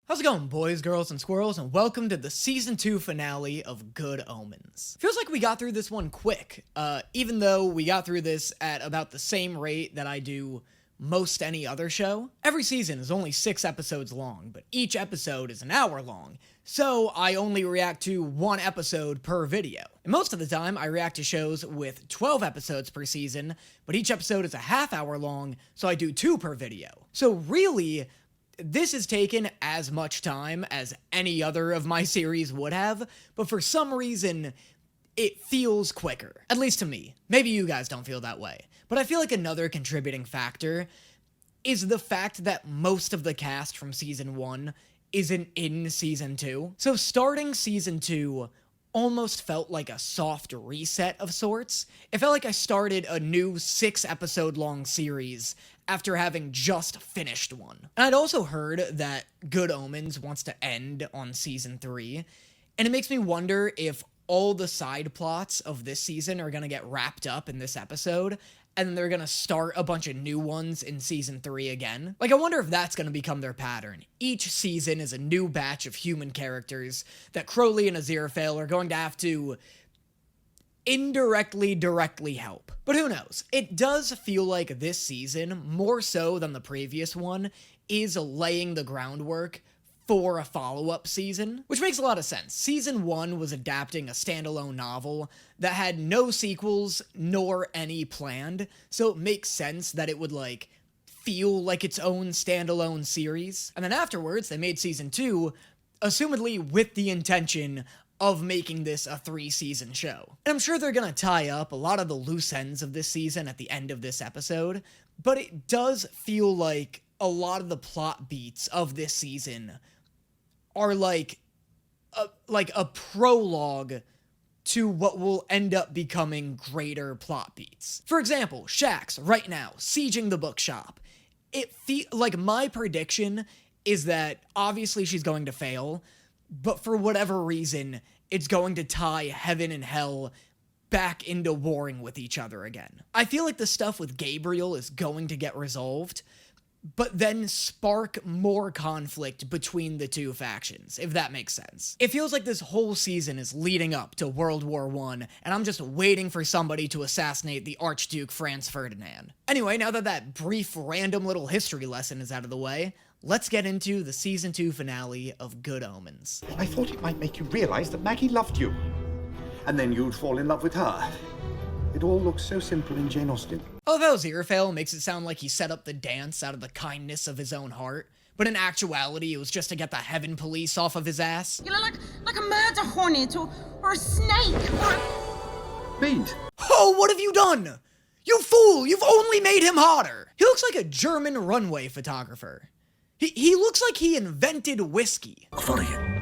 How's it going, boys, girls, and squirrels, and welcome to the Season 2 finale of Good Omens. Feels like we got through this one quick, even though we got through this at about the same rate that I do most any other show. Every season is only 6 episodes long, but each episode is an hour long, so I only react to one episode per video. And most of the time, I react to shows with 12 episodes per season, but each episode is a half hour long, so I do 2 per video. So really, this has taken as much time as any other of my series would have, but for some reason, it feels quicker. At least to me. Maybe you guys don't feel that way. But I feel like another contributing factor is the fact that most of the cast from Season 1 isn't in Season 2. So starting Season 2 almost felt like a soft reset of sorts. It felt like I started a new 6-episode-long series after having just finished one. And I'd also heard that Good Omens wants to end on Season 3, and it makes me wonder if all the side plots of this season are gonna get wrapped up in this episode, and then they're gonna start a bunch of new ones in Season 3 again. Like, I wonder if that's gonna become their pattern. Each season is a new batch of human characters that Crowley and Aziraphale are going to have to indirectly, directly help. But who knows? It does feel like this season, more so than the previous one, is laying the groundwork for a follow-up season, which makes a lot of sense. Season 1 was adapting a standalone novel that had no sequels nor any planned, so it makes sense that it would, feel like its own standalone series. And then afterwards, they made Season 2, assumedly with the intention of making this a 3-season show. And I'm sure they're gonna tie up a lot of the loose ends of this season at the end of this episode, but it does feel like a lot of the plot beats of this season are like a prologue to what will end up becoming greater plot beats. For example, Shax, right now, sieging the bookshop. My prediction is that obviously she's going to fail, but for whatever reason, it's going to tie heaven and hell back into warring with each other again. I feel like the stuff with Gabriel is going to get resolved, but then spark more conflict between the two factions, if that makes sense. It feels like this whole season is leading up to World War I, and I'm just waiting for somebody to assassinate the Archduke Franz Ferdinand. Anyway, now that brief random little history lesson is out of the way, let's get into the Season 2 finale of Good Omens. I thought it might make you realize that Maggie loved you, and then you'd fall in love with her. It all looks so simple in Jane Austen. I love how Aziraphale makes it sound like he set up the dance out of the kindness of his own heart, but in actuality, it was just to get the Heaven Police off of his ass. You look like a murder hornet or a snake or a... Bede. Oh, what have you done? You fool! You've only made him hotter! He looks like a German runway photographer. He looks like he invented whiskey. I'll follow you.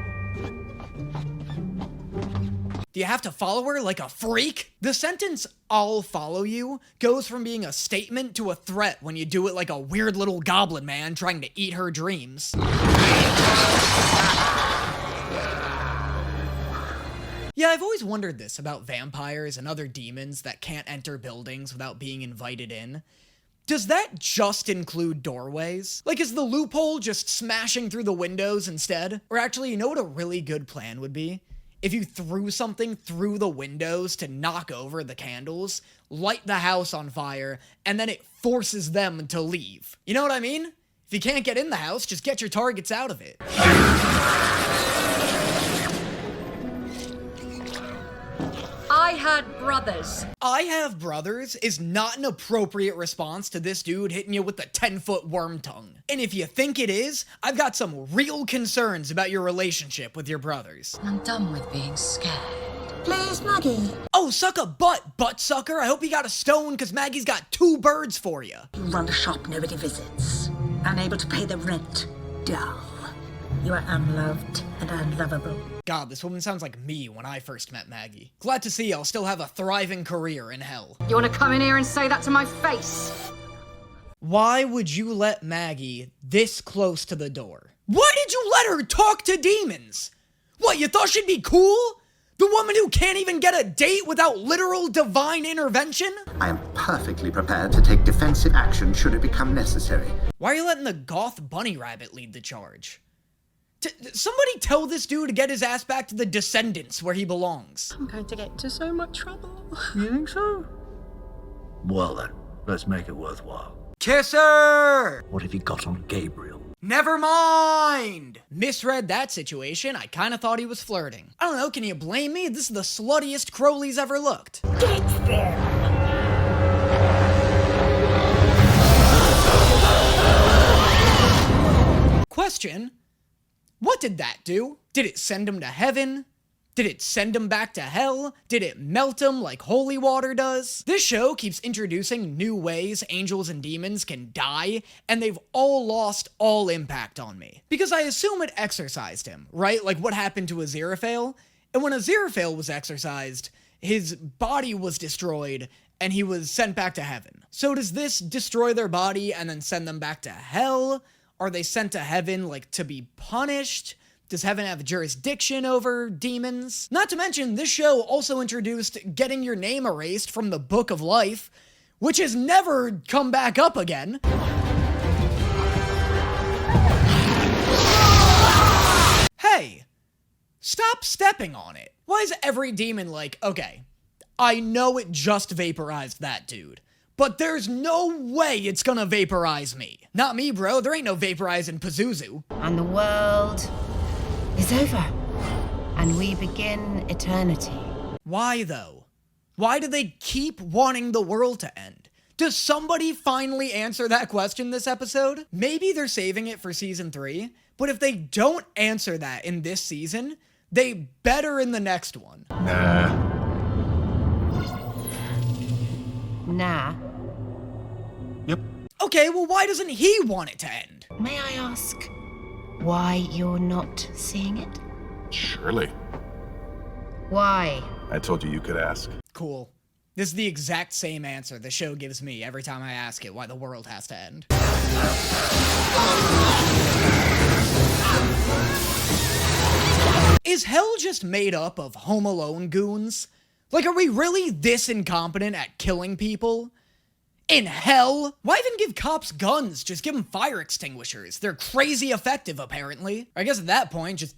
Do you have to follow her like a freak? The sentence, "I'll follow you," goes from being a statement to a threat when you do it like a weird little goblin man trying to eat her dreams. Yeah, I've always wondered this about vampires and other demons that can't enter buildings without being invited in. Does that just include doorways? Like, is the loophole just smashing through the windows instead? Or actually, you know what a really good plan would be? If you threw something through the windows to knock over the candles, light the house on fire, and then it forces them to leave. You know what I mean? If you can't get in the house, just get your targets out of it. I had brothers. I have brothers is not an appropriate response to this dude hitting you with the 10-foot worm tongue. And if you think it is, I've got some real concerns about your relationship with your brothers. I'm done with being scared. Please, Maggie. Oh, suck a butt sucker. I hope you got a stone, because Maggie's got 2 birds for you. You run a shop nobody visits. Unable to pay the rent. Dull. You are unloved and unlovable. God, this woman sounds like me when I first met Maggie. Glad to see I'll still have a thriving career in hell. You want to come in here and say that to my face? Why would you let Maggie this close to the door? Why did you let her talk to demons? What, you thought she'd be cool? The woman who can't even get a date without literal divine intervention? I am perfectly prepared to take defensive action should it become necessary. Why are you letting the goth bunny rabbit lead the charge? Somebody tell this dude to get his ass back to the Descendants where he belongs. I'm going to get into so much trouble. You think so? Well then, let's make it worthwhile. Kiss her! What have you got on Gabriel? Never mind! Misread that situation. I kinda thought he was flirting. I don't know, can you blame me? This is the sluttiest Crowley's ever looked. Get them! Question. What did that do? Did it send him to heaven? Did it send him back to hell? Did it melt him like holy water does? This show keeps introducing new ways angels and demons can die, and they've all lost all impact on me. Because I assume it exorcised him, right? Like what happened to Aziraphale? And when Aziraphale was exorcised, his body was destroyed, and he was sent back to heaven. So does this destroy their body and then send them back to hell? Are they sent to heaven, like, to be punished? Does heaven have jurisdiction over demons? Not to mention, this show also introduced getting your name erased from the Book of Life, which has never come back up again. Hey, stop stepping on it. Why is every demon like, okay, I know it just vaporized that dude, but there's no way it's gonna vaporize me. Not me, bro. There ain't no vaporizing Pazuzu. And the world is over. And we begin eternity. Why, though? Why do they keep wanting the world to end? Does somebody finally answer that question this episode? Maybe they're saving it for season 3, but if they don't answer that in this season, they better in the next one. Nah. Yep. Okay, well, why doesn't he want it to end? May I ask why you're not seeing it? Surely. Why? I told you you could ask. Cool. This is the exact same answer the show gives me every time I ask it why the world has to end. Is hell just made up of Home Alone goons? Like, are we really this incompetent at killing people? In hell? Why even give cops guns? Just give them fire extinguishers. They're crazy effective, apparently. I guess at that point, just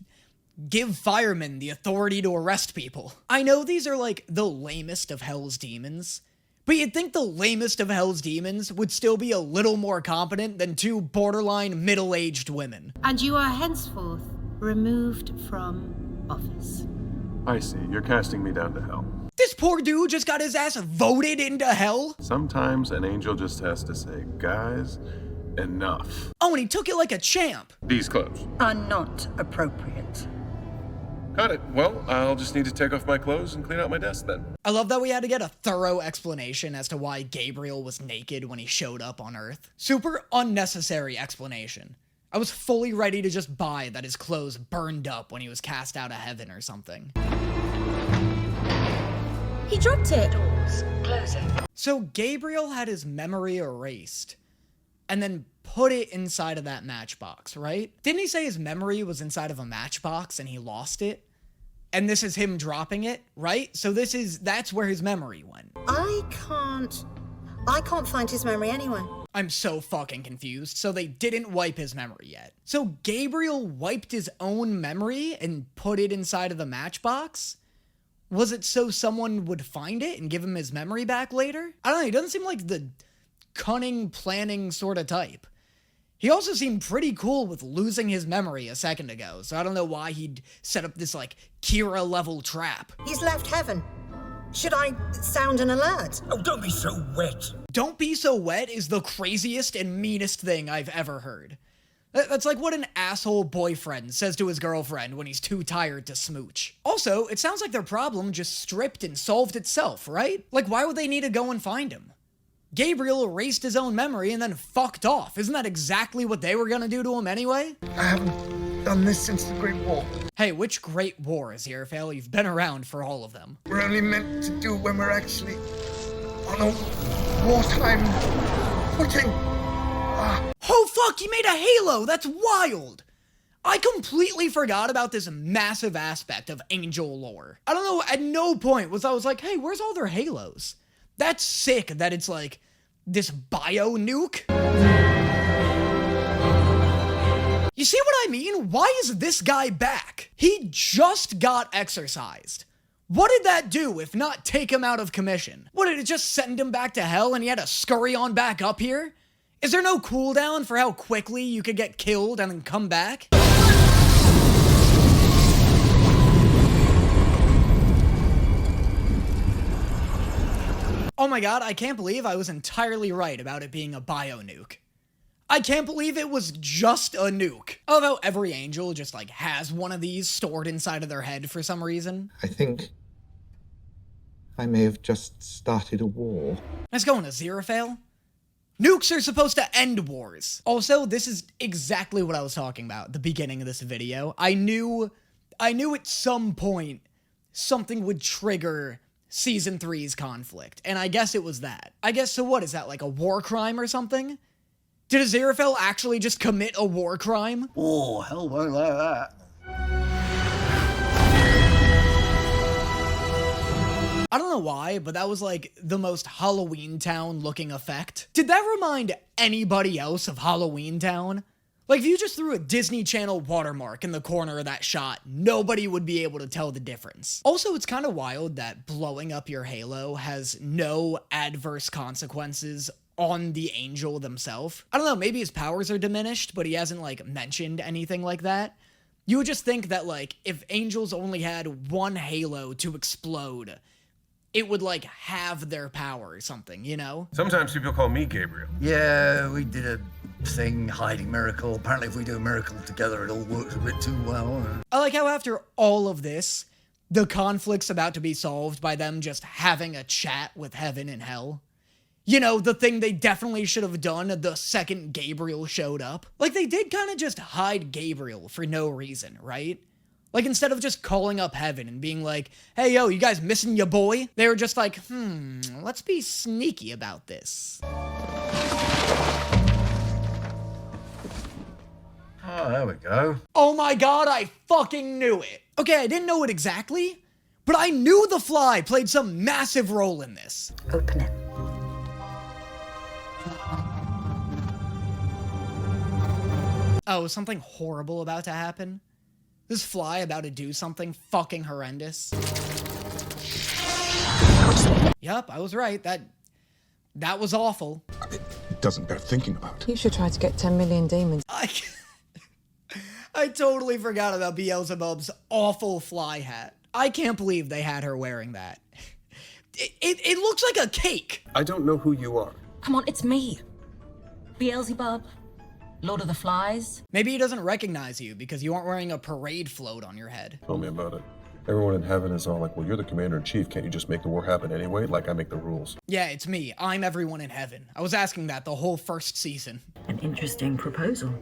give firemen the authority to arrest people. I know these are like the lamest of Hell's demons, but you'd think the lamest of Hell's demons would still be a little more competent than 2 borderline middle-aged women. And you are henceforth removed from office. I see. You're casting me down to hell. This poor dude just got his ass voted into hell? Sometimes an angel just has to say, guys, enough. Oh, and he took it like a champ. These clothes. Are not appropriate. Got it. Well, I'll just need to take off my clothes and clean out my desk then. I love that we had to get a thorough explanation as to why Gabriel was naked when he showed up on Earth. Super unnecessary explanation. I was fully ready to just buy that his clothes burned up when he was cast out of heaven or something. He dropped it. Doors closing. So Gabriel had his memory erased and then put it inside of that matchbox, right? Didn't he say his memory was inside of a matchbox and he lost it? And this is him dropping it, right? So that's where his memory went. I can't find his memory anywhere. I'm so fucking confused. So they didn't wipe his memory yet. So Gabriel wiped his own memory and put it inside of the matchbox? Was it so someone would find it and give him his memory back later? I don't know, he doesn't seem like the cunning, planning sort of type. He also seemed pretty cool with losing his memory a second ago, so I don't know why he'd set up this, like, Kira-level trap. He's left heaven. Should I sound an alert? Oh, don't be so wet. Don't be so wet is the craziest and meanest thing I've ever heard. That's like what an asshole boyfriend says to his girlfriend when he's too tired to smooch. Also, it sounds like their problem just stripped and solved itself, right? Like, why would they need to go and find him? Gabriel erased his own memory and then fucked off. Isn't that exactly what they were gonna do to him anyway? I haven't done this since the Great War. Hey, which Great War, Aziraphale? You've been around for all of them. We're only meant to do it when we're actually on a wartime footing. Oh fuck, he made a halo! That's wild! I completely forgot about this massive aspect of angel lore. I don't know, at no point was I was like, hey, where's all their halos? That's sick that it's like this bio nuke. You see what I mean? Why is this guy back? He just got exorcised. What did that do if not take him out of commission? What, did it just send him back to hell and he had to scurry on back up here? Is there no cooldown for how quickly you could get killed and then come back? Oh my god, I can't believe I was entirely right about it being a bio-nuke. I can't believe it was just a nuke. I love how every angel just like has one of these stored inside of their head for some reason. I think I may have just started a war. Let's go on a Aziraphale. Nukes are supposed to end wars. Also, this is exactly what I was talking about at the beginning of this video. I knew at some point something would trigger Season 3's conflict, and I guess it was that. I guess, so what, is that like a war crime or something? Did Aziraphale actually just commit a war crime? Oh, hell won't like that. I don't know why, but that was like the most Halloween Town looking effect. Did that remind anybody else of Halloween Town? Like, if you just threw a Disney Channel watermark in the corner of that shot, nobody would be able to tell the difference. Also, it's kind of wild that blowing up your halo has no adverse consequences on the angel themselves. I don't know, maybe his powers are diminished, but he hasn't, like, mentioned anything like that. You would just think that, like, if angels only had one halo to explode, it would, like, have their power or something, you know? Sometimes people call me Gabriel. Yeah, we did a thing, hiding miracle. Apparently if we do a miracle together, it all works a bit too well. I like how after all of this, the conflict's about to be solved by them just having a chat with heaven and hell. You know, the thing they definitely should have done the second Gabriel showed up. Like, they did kind of just hide Gabriel for no reason, right? Like, instead of just calling up heaven and being like, hey, yo, you guys missing your boy? They were just like, let's be sneaky about this. Oh, there we go. Oh my god, I fucking knew it. Okay, I didn't know it exactly, but I knew the fly played some massive role in this. Open it. Oh, is something horrible about to happen? This fly about to do something fucking horrendous? Yup, I was right. That was awful. It doesn't bear thinking about. You should try to get 10 million demons. I totally forgot about Beelzebub's awful fly hat. I can't believe they had her wearing that. It looks like a cake. I don't know who you are. Come on, it's me. Beelzebub. Lord of the Flies. Maybe he doesn't recognize you because you aren't wearing a parade float on your head. Tell me about it. Everyone in heaven is all like, well, you're the commander-in-chief. Can't you just make the war happen anyway? Like I make the rules. Yeah, it's me. I'm everyone in heaven. I was asking that the whole first season. An interesting proposal.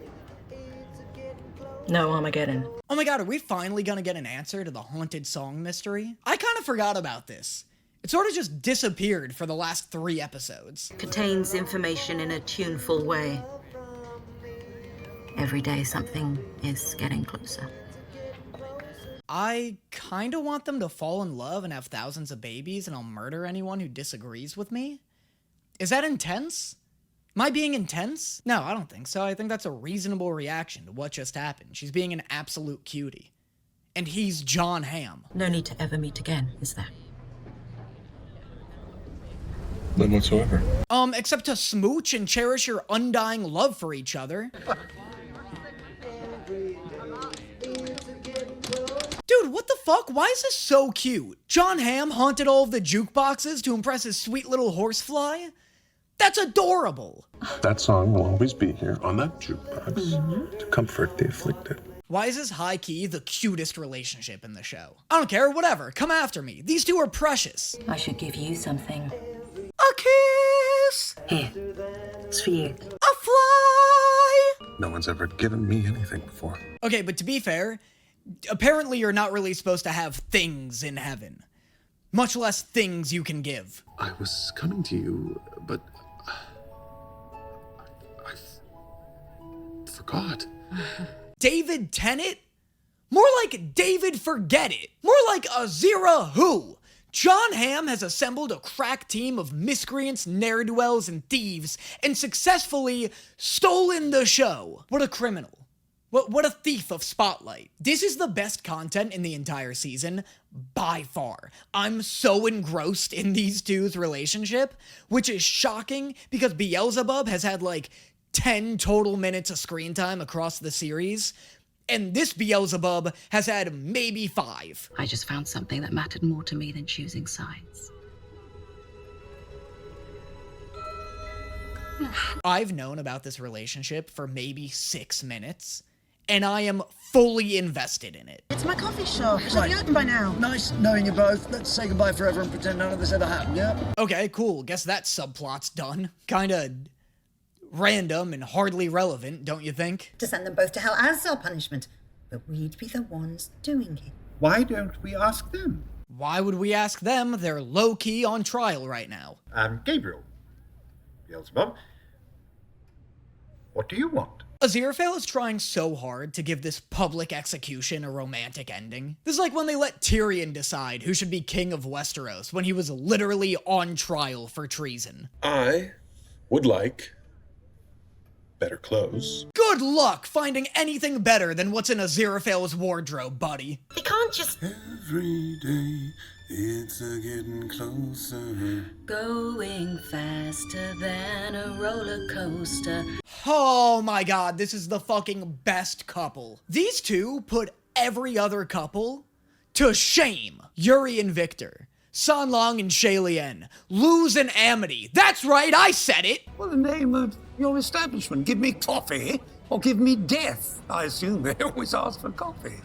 No Armageddon. Oh my god, are we finally gonna get an answer to the haunted song mystery? I kind of forgot about this. It sort of just disappeared for the last 3 episodes. Contains information in a tuneful way. Every day something is getting closer. I kind of want them to fall in love and have thousands of babies and I'll murder anyone who disagrees with me. Is that intense? Am I being intense? No, I don't think so. I think that's a reasonable reaction to what just happened. She's being an absolute cutie. And he's John Hamm. No need to ever meet again, is there? None whatsoever. Except to smooch and cherish your undying love for each other. Dude, what the fuck? Why is this so cute? John Hamm haunted all of the jukeboxes to impress his sweet little horsefly? That's adorable. That song will always be here on that jukebox to comfort the afflicted. Why is this high-key the cutest relationship in the show? I don't care, whatever. Come after me. These two are precious. I should give you something. A kiss! Here, it's for you. A fly! No one's ever given me anything before. Okay, but to be fair, apparently you're not really supposed to have things in heaven. Much less things you can give. I was coming to you, but I forgot. David Tennant? More like David Forget It. More like Azira Who. John Hamm has assembled a crack team of miscreants, ne'er-do-wells, and thieves, and successfully stolen the show. What a criminal. What a thief of spotlight. This is the best content in the entire season, by far. I'm so engrossed in these two's relationship, which is shocking because Beelzebub has had like 10 total minutes of screen time across the series, and this Beelzebub has had maybe 5. I just found something that mattered more to me than choosing sides. I've known about this relationship for maybe 6 minutes, and I am fully invested in it. It's my coffee shop. It should be open by now. Nice knowing you both. Let's say goodbye forever and pretend none of this ever happened, yeah? Okay, cool. Guess that subplot's done. Kinda random and hardly relevant, don't you think? To send them both to hell as our punishment. But we'd be the ones doing it. Why don't we ask them? Why would we ask them? They're low-key on trial right now. Gabriel. Beelzebub. What do you want? Aziraphale is trying so hard to give this public execution a romantic ending. This is like when they let Tyrion decide who should be king of Westeros when he was literally on trial for treason. I would like better clothes. Good luck finding anything better than what's in Aziraphale's wardrobe, buddy. They can't just... Every day, it's a getting closer. Going faster than a roller coaster. Oh my god, this is the fucking best couple. These two put every other couple to shame. Yuri and Victor. Sanlong and Shaylien. Luz and Amity. That's right, I said it! Well, the name of your establishment. Give me coffee or give me death. I assume they always ask for coffee.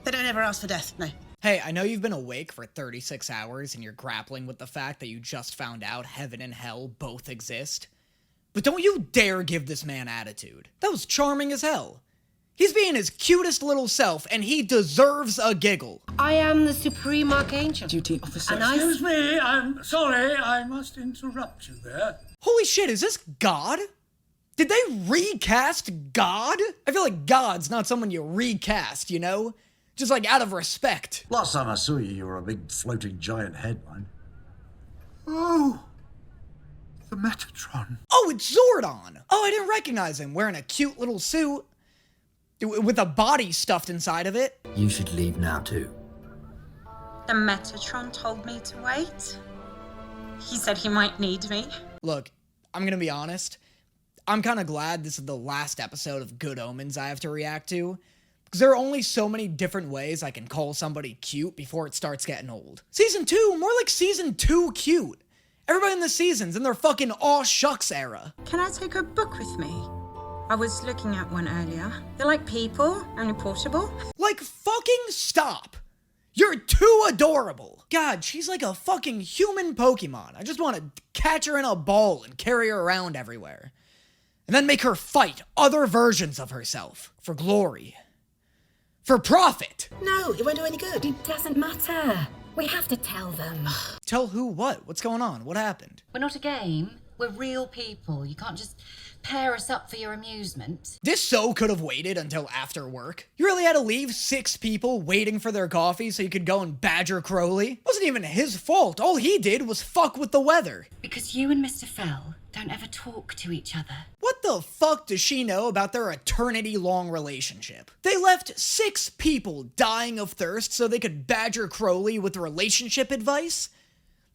They don't ever ask for death, no. Hey, I know you've been awake for 36 hours and you're grappling with the fact that you just found out heaven and hell both exist. But don't you dare give this man attitude. That was charming as hell. He's being his cutest little self, and he deserves a giggle. I am the Supreme Archangel. Duty officer. And I... Excuse me, I'm sorry, I must interrupt you there. Holy shit, is this God? Did they recast God? I feel like God's not someone you recast, you know? Just like out of respect. Last time I saw you, you were a big floating giant head, man. Oh, the Metatron. Oh, it's Zordon! Oh, I didn't recognize him, wearing a cute little suit with a body stuffed inside of it. You should leave now, too. The Metatron told me to wait. He said he might need me. Look, I'm gonna be honest. I'm kind of glad this is the last episode of Good Omens I have to react to, because there are only so many different ways I can call somebody cute before it starts getting old. Season 2, more like Season 2 cute. Everybody in the season's in their fucking aw shucks era. Can I take a book with me? I was looking at one earlier. They're like people, only portable. Like, fucking stop. You're too adorable. God, she's like a fucking human Pokemon. I just want to catch her in a ball and carry her around everywhere. And then make her fight other versions of herself. For glory. For profit. No, it won't do any good. It doesn't matter. We have to tell them. Tell who what? What's going on? What happened? We're not a game. We're real people. You can't just pair us up for your amusement. This so could have waited until after work. You really had to leave 6 people waiting for their coffee so you could go and badger Crowley? It wasn't even his fault. All he did was fuck with the weather. Because you and Mr. Fell don't ever talk to each other. What the fuck does she know about their eternity-long relationship? They left 6 people dying of thirst so they could badger Crowley with relationship advice?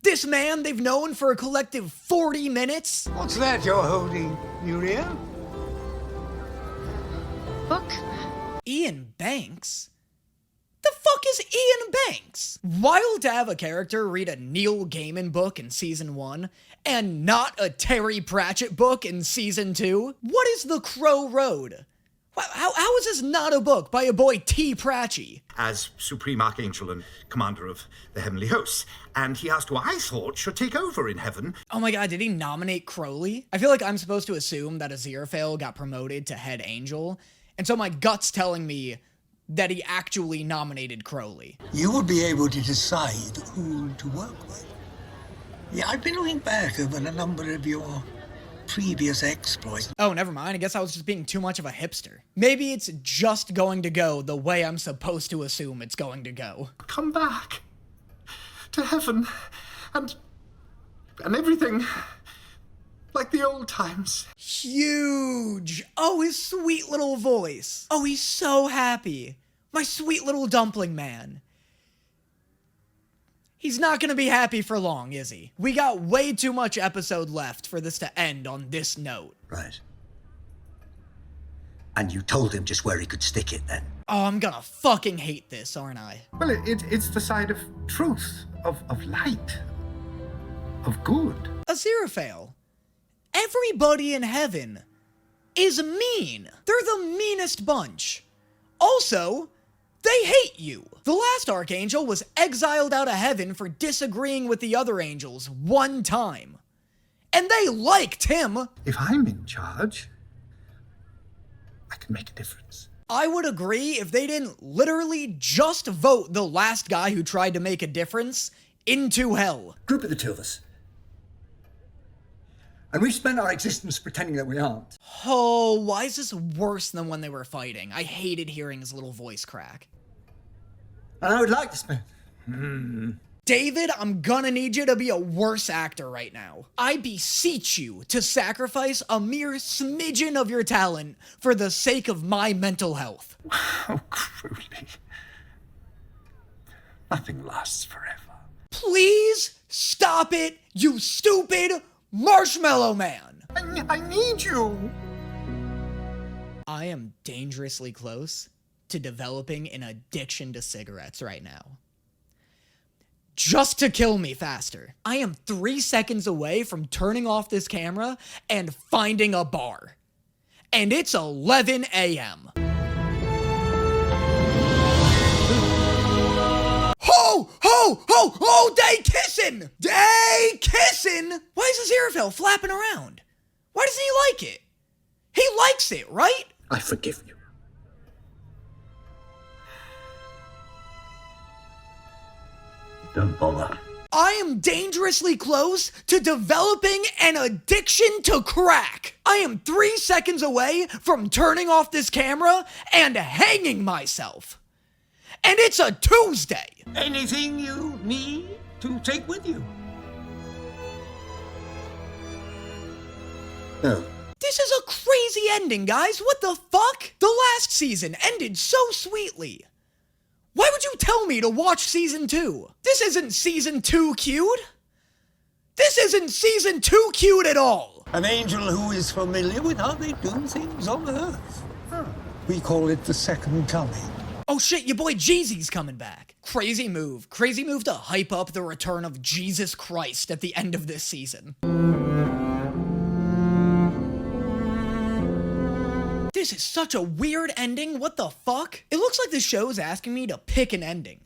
This man they've known for a collective 40 minutes? What's that you're holding, Uriel? Book? Ian Banks? The fuck is Ian Banks? Wild to have a character read a Neil Gaiman book in Season 1, and not a Terry Pratchett book in Season 2? What is The Crow Road? How is this not a book by a boy T. Pratchett? As Supreme Archangel and Commander of the Heavenly Hosts, and he asked who I thought should take over in heaven. Oh my god, did he nominate Crowley? I feel like I'm supposed to assume that Aziraphale got promoted to Head Angel, and so my gut's telling me that he actually nominated Crowley. You will be able to decide who to work with. Yeah, I've been looking back over a number of your previous exploits. Oh, never mind. I guess I was just being too much of a hipster. Maybe it's just going to go the way I'm supposed to assume it's going to go. Come back to heaven and everything Like the old times. Huge. Oh, his sweet little voice. Oh, he's so happy. My sweet little dumpling man. He's not gonna be happy for long, is he? We got way too much episode left for this to end on this note. Right. And you told him just where he could stick it then? Oh, I'm gonna fucking hate this, aren't I? Well, it's the side of truth, of light, of good. Aziraphale. Everybody in heaven is mean. They're the meanest bunch. Also, they hate you. The last Archangel was exiled out of heaven for disagreeing with the other angels one time. And they liked him. If I'm in charge, I can make a difference. I would agree if they didn't literally just vote the last guy who tried to make a difference into hell. Group of the two of us. And we've spent our existence pretending that we aren't. Oh, why is this worse than when they were fighting? I hated hearing his little voice crack. And I would like to spend... David, I'm gonna need you to be a worse actor right now. I beseech you to sacrifice a mere smidgen of your talent for the sake of my mental health. How cruelly. Nothing lasts forever. Please stop it, you stupid Marshmallow Man! I need you! I am dangerously close to developing an addiction to cigarettes right now. Just to kill me faster. I am 3 seconds away from turning off this camera and finding a bar. And it's 11 a.m. Ho! Ho! Ho! Oh, they kissing! They kissing! Why is Aziraphale flapping around? Why doesn't he like it? He likes it, right? I forgive you. Don't bother. I am dangerously close to developing an addiction to crack. I am 3 seconds away from turning off this camera and hanging myself. And it's a Tuesday. Anything you need to take with you? No. This is a crazy ending, guys. What the fuck? The last season ended so sweetly. Why would you tell me to watch season 2? This isn't season 2 cute. This isn't season 2 cute at all. An angel who is familiar with how they do things on Earth. We call it the second coming. Oh shit, your boy Jeezy's coming back. Crazy move. Crazy move to hype up the return of Jesus Christ at the end of this season. This is such a weird ending, what the fuck? It looks like the show's asking me to pick an ending.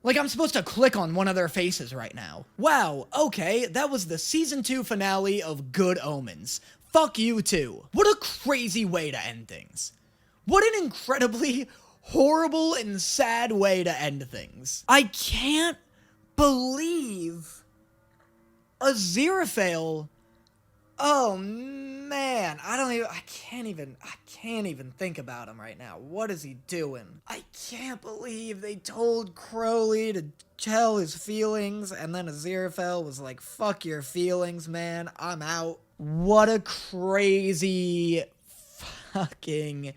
Like I'm supposed to click on one of their faces right now. Wow, okay, that was the season 2 finale of Good Omens. Fuck you too. What a crazy way to end things. What an incredibly horrible and sad way to end things. I can't believe Aziraphale. Oh man, I can't even think about him right now. What is he doing? I can't believe they told Crowley to tell his feelings, and then Aziraphale was like, fuck your feelings, man, I'm out. What a crazy fucking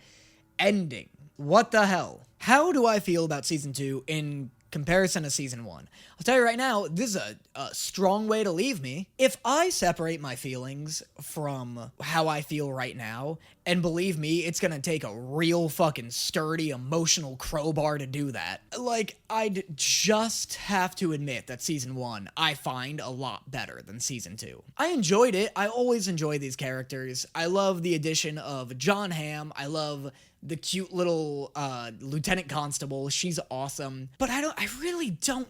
ending. What the hell? How do I feel about season 2 in comparison to season 1? I'll tell you right now, this is a strong way to leave me. If I separate my feelings from how I feel right now, and believe me, it's gonna take a real fucking sturdy emotional crowbar to do that. Like, I'd just have to admit that season 1 I find a lot better than season 2. I enjoyed it. I always enjoy these characters. I love the addition of John Hamm. I love the cute little lieutenant constable. She's awesome. But I really don't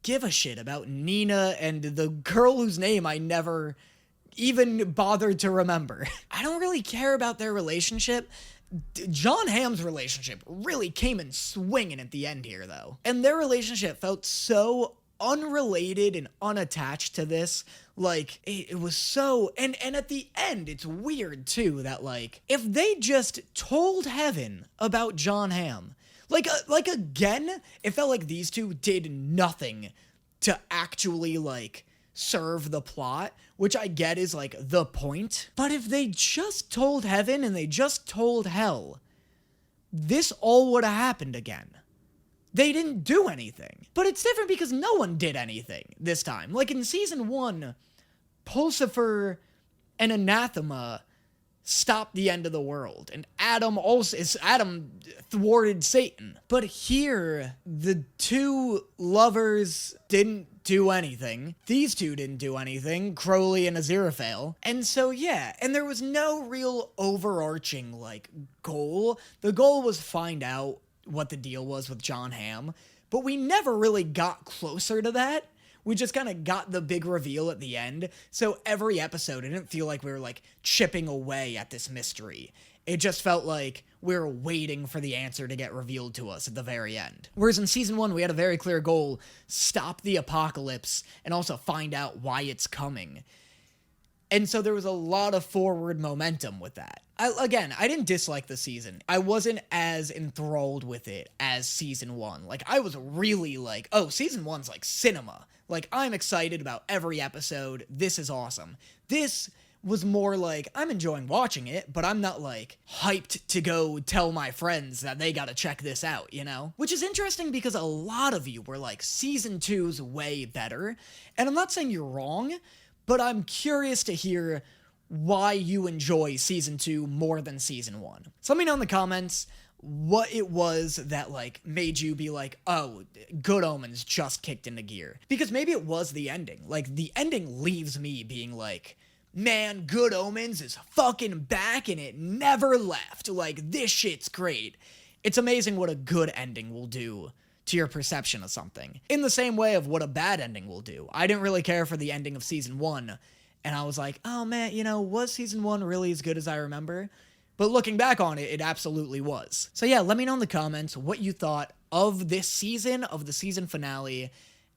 give a shit about Nina and the girl whose name I never even bothered to remember. I don't really care about their relationship. John Hamm's relationship really came in swinging at the end here, though. And their relationship felt so unrelated and unattached to this. Like, it was so... And at the end, it's weird, too, that, like, if they just told Heaven about John Hamm, like again, it felt like these two did nothing to actually, like, serve the plot, which I get is like the point. But if they just told heaven and they just told hell, this all would have happened again. They didn't do anything. But it's different because no one did anything this time. Like in season 1, Pulsifer and Anathema stopped the end of the world, and Adam thwarted Satan. But here, the two lovers didn't do anything. These two didn't do anything, Crowley and Aziraphale. And so, yeah, and there was no real overarching, like, goal. The goal was find out what the deal was with John Hamm, but we never really got closer to that. We just kind of got the big reveal at the end, so every episode, it didn't feel like we were, like, chipping away at this mystery. It just felt like we were waiting for the answer to get revealed to us at the very end. Whereas in season 1, we had a very clear goal: stop the apocalypse and also find out why it's coming. And so there was a lot of forward momentum with that. I didn't dislike the season. I wasn't as enthralled with it as season 1. Like, I was really like, oh, season 1's like cinema. Like, I'm excited about every episode. This is awesome. This was more like, I'm enjoying watching it, but I'm not, like, hyped to go tell my friends that they gotta check this out, you know? Which is interesting because a lot of you were like, season 2's way better. And I'm not saying you're wrong, but I'm curious to hear why you enjoy season 2 more than season 1. So let me know in the comments what it was that, like, made you be like, oh, Good Omens just kicked into gear. Because maybe it was the ending. Like, the ending leaves me being like, man, Good Omens is fucking back and it never left. Like, this shit's great. It's amazing what a good ending will do to your perception of something. In the same way of what a bad ending will do. I didn't really care for the ending of season 1, and I was like, oh man, you know, was season 1 really as good as I remember? But looking back on it, it absolutely was. So yeah, let me know in the comments what you thought of this season, of the season finale,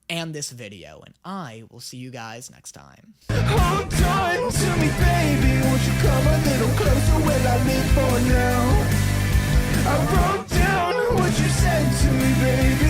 and this video, and I will see you guys next time. Hold on to me, baby, won't you come a little closer? Will I live for now? I wrote down what you said to me, baby.